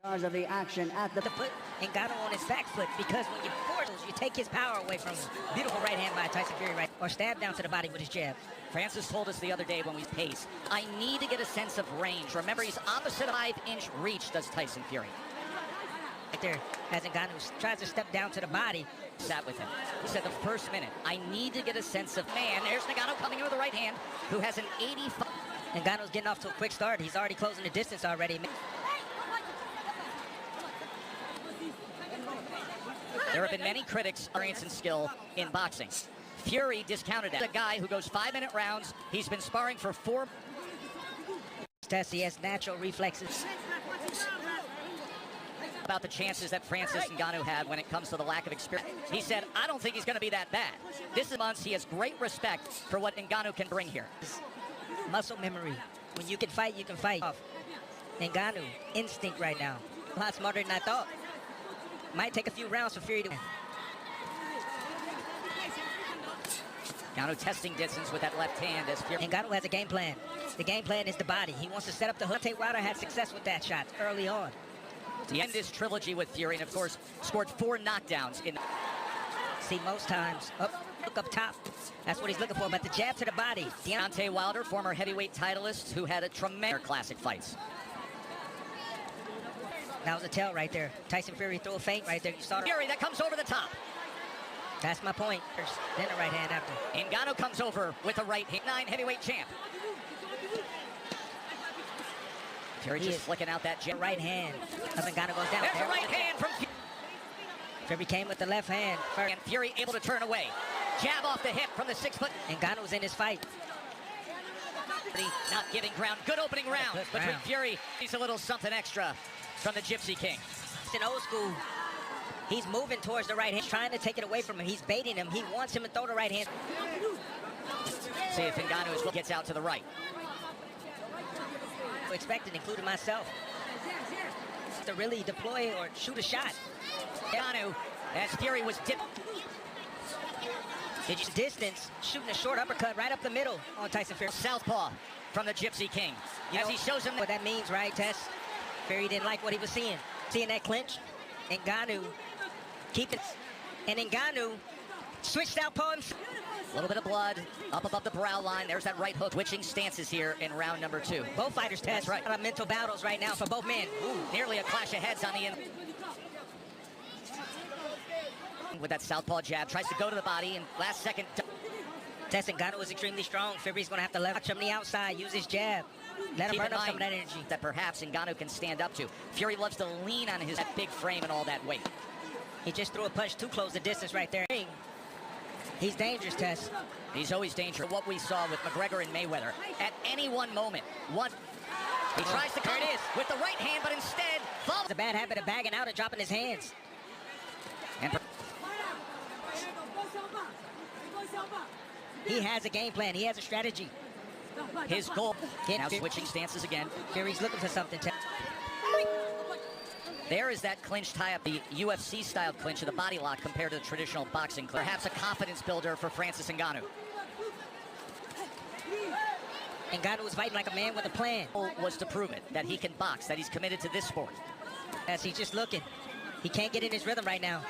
Of the action at the put Ngannou on his back foot, because when you force, you take his power away from him. Beautiful right hand by Tyson Fury, right, or stab down to the body with his jab. Francis told us the other day when we pace, I need to get a sense of range. Remember, he's opposite 5-inch reach, does Tyson Fury. Right there, as Ngannou tries to step down to the body. Sat with him. He said the first minute, I need to get a sense of man. There's Ngannou coming in with the right hand, who has an 85. Ngannou's getting off to a quick start. He's already closing the distance already. There have been many critics experience and skill in boxing. Fury discounted that. A guy who goes 5-minute rounds. He's been sparring for 4. He has natural reflexes. About the chances that Francis Ngannou had when it comes to the lack of experience. He said, I don't think he's going to be that bad. This is months. He has great respect for what Ngannou can bring here. Muscle memory. When you can fight, you can fight. Ngannou, instinct right now. A lot smarter than I thought. Might take a few rounds for Fury to win. Ngannou testing distance with that left hand as Fury. Ngannou has a game plan. The game plan is the body. He wants to set up the hook. Deontay Wilder had success with that shot early on. To end this trilogy with Fury, and of course, scored 4 knockdowns in. See, most times, look up top. That's what he's looking for, but the jab to the body. Deontay Wilder, former heavyweight titleist, who had a tremendous classic fights. That was a tell right there. Tyson Fury threw a feint right there. You saw Fury that comes over the top. That's my point. Then the right hand after. Ngannou comes over with a right hand. 9 heavyweight champ. Fury just flicking out that jab. Right hand of Ngannou goes down. There's a right hand from Fury. Fury came with the left hand. And Fury able to turn away. Jab off the hip from the 6 foot. Ngannou's in his fight. Not giving ground. Good opening round between Fury. He's a little something extra from the Gypsy King. It's an old school. He's moving towards the right hand, trying to take it away from him. He's baiting him. He wants him to throw the right hand. See if Ngannou gets out to the right. Expected, including myself, to really deploy or shoot a shot. Ngannou, as Fury was dipped. Distance, shooting a short uppercut right up the middle on Tyson Fury. Southpaw from the Gypsy King. As he shows him what that means, right, Tess? Fury didn't like what he was seeing. Seeing that clinch, Ngannou keep it, and Ngannou switched southpaw himself. A little bit of blood up above the brow line. There's that right hook. Switching stances here in round number 2. Both fighters test. Right. A lot of mental battles right now for both men. Ooh, nearly a clash of heads on the end. With that southpaw jab, tries to go to the body, and last second. Ngannou is extremely strong. Fury's going to have to leverage him on the outside, use his jab. Let him burn up some of that energy. That perhaps Ngannou can stand up to. Fury loves to lean on his big frame and all that weight. He just threw a punch too close the distance right there. He's dangerous, Tess. He's always dangerous. What we saw with McGregor and Mayweather. At any one moment, he tries to cut it with the right hand, but instead falls. It's a bad habit of bagging out and dropping his hands. And he has a game plan. He has a strategy. His goal. Now switching stances again. Fury's looking for something. There is that clinch tie-up, the UFC-style clinch of the body lock compared to the traditional boxing clinch. Perhaps a confidence builder for Francis Ngannou. Ngannou was fighting like a man with a plan. Was to prove it, that he can box, that he's committed to this sport. As he's just looking. He can't get in his rhythm right now.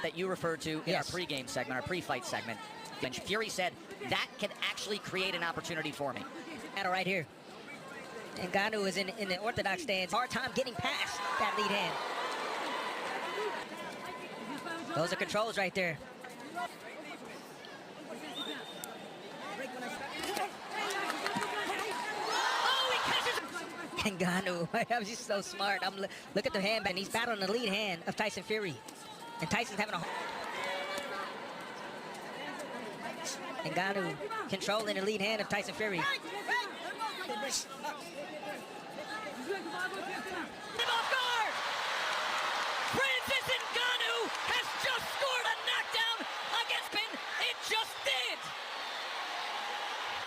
That you referred to in our pregame segment, our pre-fight segment. And Fury said, that can actually create an opportunity for me. Right here. Ngannou is in the orthodox stance. Hard time getting past that lead hand. Those are controls right there. Oh, he catches it! Ngannou, I'm just so smart. Look at the hand, and he's battling the lead hand of Tyson Fury. And Tyson's having a... Ngannou controlling the lead hand of Tyson Fury. Off guard! Francis Ngannou has just scored a knockdown against Pin. It just did!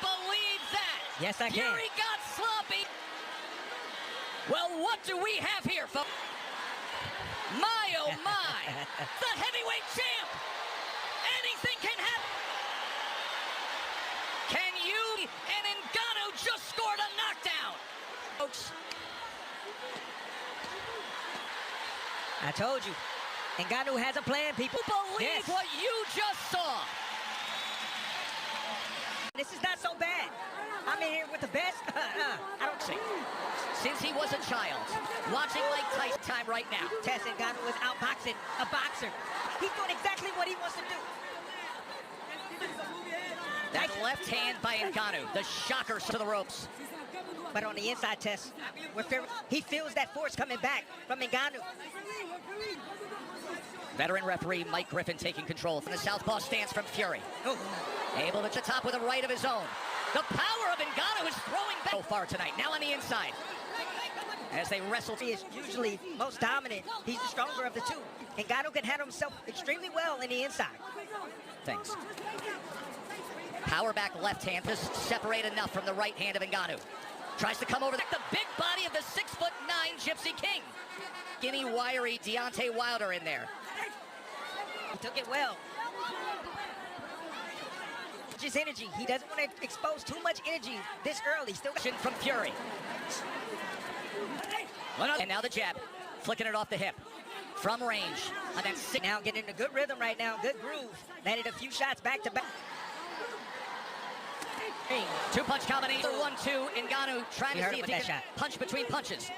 Believe that! Yes, I can. Fury got sloppy. Well, what do we have here, folks? My, oh my! The heavyweight champ! Anything can happen! Can you? And Ngannou just scored a knockdown! Folks. I told you. Ngannou has a plan, people. Believe what you just saw. This is not so bad. I'm in here with the best. I don't See, since he was a child, watching Mike Tyson time right now. Tyson Ngannou was outboxing a boxer. He's doing exactly what he wants to do. That left hand by Ngannou, the shocker to the ropes. But on the inside test, he feels that force coming back from Ngannou. Veteran referee Mike Griffin taking control from the southpaw stance from Fury. Oh. Able to top with a right of his own. The power of Ngannou is throwing back so far tonight. Now on the inside. As they wrestle. He is usually most dominant. He's the stronger of the two. Ngannou can handle himself extremely well in the inside. Thanks. Power back left hand to separate enough from the right hand of Ngannou. Tries to come over the big body of the 6'9" Gypsy King. Skinny, wiry Deontay Wilder in there. He took it well. His energy. He doesn't want to expose too much energy this early. Still from Fury. And now the jab. Flicking it off the hip. From range. And then now getting in a good rhythm right now. Good groove. Landed a few shots back to back. Two-punch combination. 1-2. Ngannou trying to see if he can punch between punches.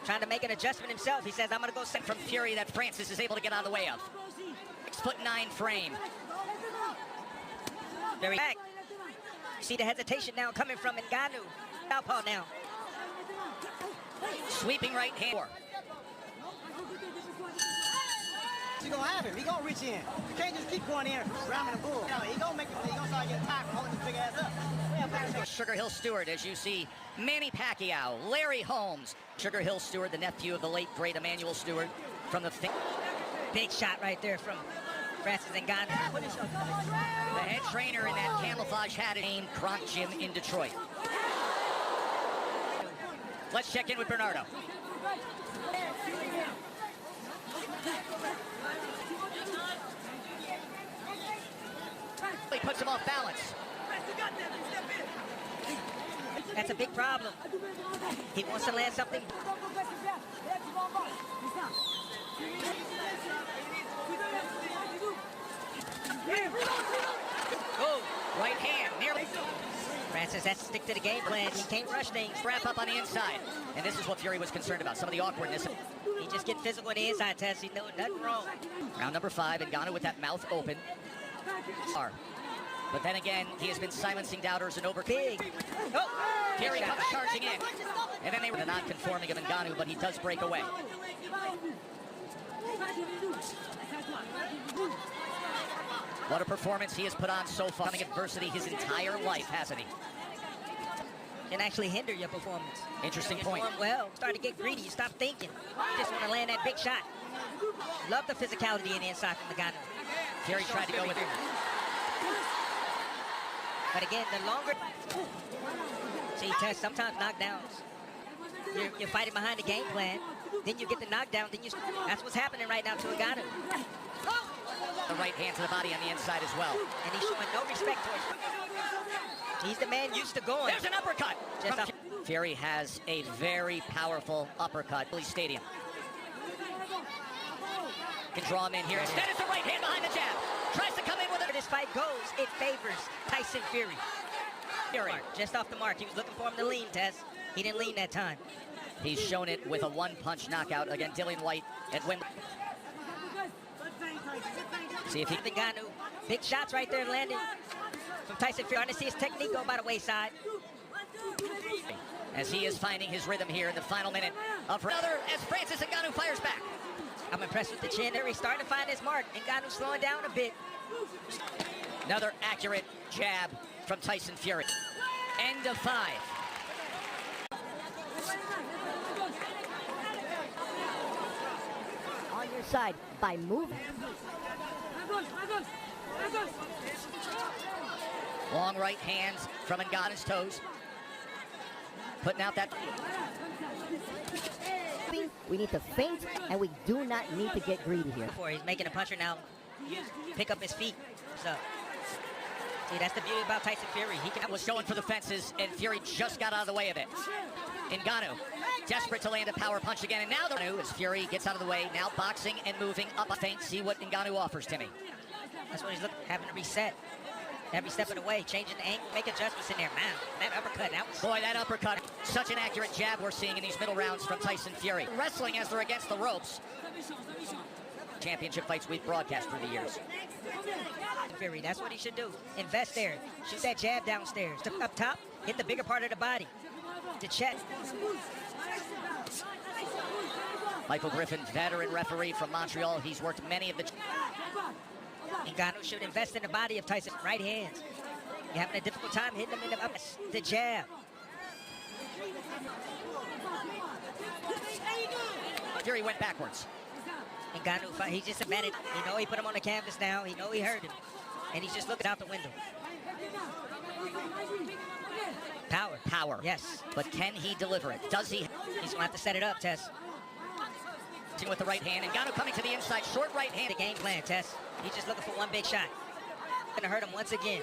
Trying to make an adjustment himself. He says, I'm going to go set from Fury that Francis is able to get out of the way of. 6'9" frame. Very back. See the hesitation now coming from Ngannou. Southpaw now. Sweeping right hand. What's gonna happen? He gonna reach in. You can't just keep going in, ramming the bull. He gonna make it. He gonna start getting tired from holding his big ass up. Sugar Hill Stewart, as you see, Manny Pacquiao, Larry Holmes. Sugar Hill Stewart, the nephew of the late great Emmanuel Stewart, from the big shot right there from Francis Ngannou. The head trainer in that camouflage hat named Kronk Gym in Detroit. Let's check in with Bernardo. He puts him off balance. That's a big problem. He wants to land something. Oh, right hand, nearly. Francis has to stick to the game plan. He can't rush things. Wrap up on the inside. And this is what Fury was concerned about, some of the awkwardness. He just getting physical in the inside test. He knows nothing wrong. Round number 5, Ngannou with that mouth open. But then again, he has been silencing doubters and over. Big. Oh, Fury comes charging in. And then they were the non-conforming of Ngannou, but he does break away. What a performance he has put on so far. Coming adversity his entire life, hasn't he? Can actually hinder your performance. Interesting you point. Perform well, start to get greedy. You stop thinking. You just want to land that big shot. Love the physicality in the inside from Ngannou. Fury tried to go with it. But again, the longer... See, Tess, sometimes knockdowns. You're fighting behind the game plan. Then you get the knockdown. Then that's what's happening right now to Ngannou. The right hand to the body on the inside as well. And he's showing no respect towards him. He's the man used to going. There's an uppercut. Fury has a very powerful uppercut. Stadium. Can draw him in here. Instead, it's the right hand behind the jab. Tries to come in with it. This fight goes, it favors Tyson Fury. Just off the mark. He was looking for him to lean, Tess. He didn't lean that time. He's shown it with a one-punch knockout against Dillian White at Wimbledon. See if he can Ngannou. Big shots right there landing from Tyson Fury. Starting to see his technique go by the wayside. As he is finding his rhythm here in the final minute of another as Francis Ngannou fires back. I'm impressed with the chin there. He's starting to find his mark. Ngannou slowing down a bit. Another accurate jab from Tyson Fury. End of 5. On your side by moving. Long right hands from Ngannou's toes. Putting out that... We need to feint, and we do not need to get greedy here. He's making a puncher now. Pick up his feet. So, see, that's the beauty about Tyson Fury. He was going for the fences, and Fury just got out of the way of it. Ngannou Desperate to land a power punch again, and now the as Fury gets out of the way, now boxing and moving up a feint. See what Ngannou offers, Timmy. That's what he's having to reset. Every step of the way, changing the angle, make adjustments in there. Man, that uppercut, that was... Boy, that uppercut. Such an accurate jab we're seeing in these middle rounds from Tyson Fury. Wrestling as they're against the ropes. Championship fights we've broadcast through the years. Fury, that's what he should do. Invest there. Shoot that jab downstairs. Up top, hit the bigger part of the body. The chest. Michael Griffin, veteran referee from Montreal. He's worked many of the... Ngannou should invest in the body of Tyson. Right hands. You're having a difficult time hitting him in the jab. Fury went backwards. Ngannou, he just admitted. He know he put him on the canvas now. He know he hurt him. And he's just looking out the window. Power. Power. Yes. But can he deliver it? Does he? He's going to have to set it up, Tess. With the right hand. Ngannou coming to the inside. Short right hand. The game plan, Tess. He's just looking for one big shot. Going to hurt him once again.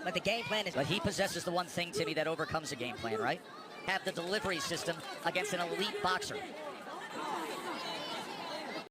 But the game plan is... But he possesses the one thing, Timmy, that overcomes a game plan, right? Have the delivery system against an elite boxer.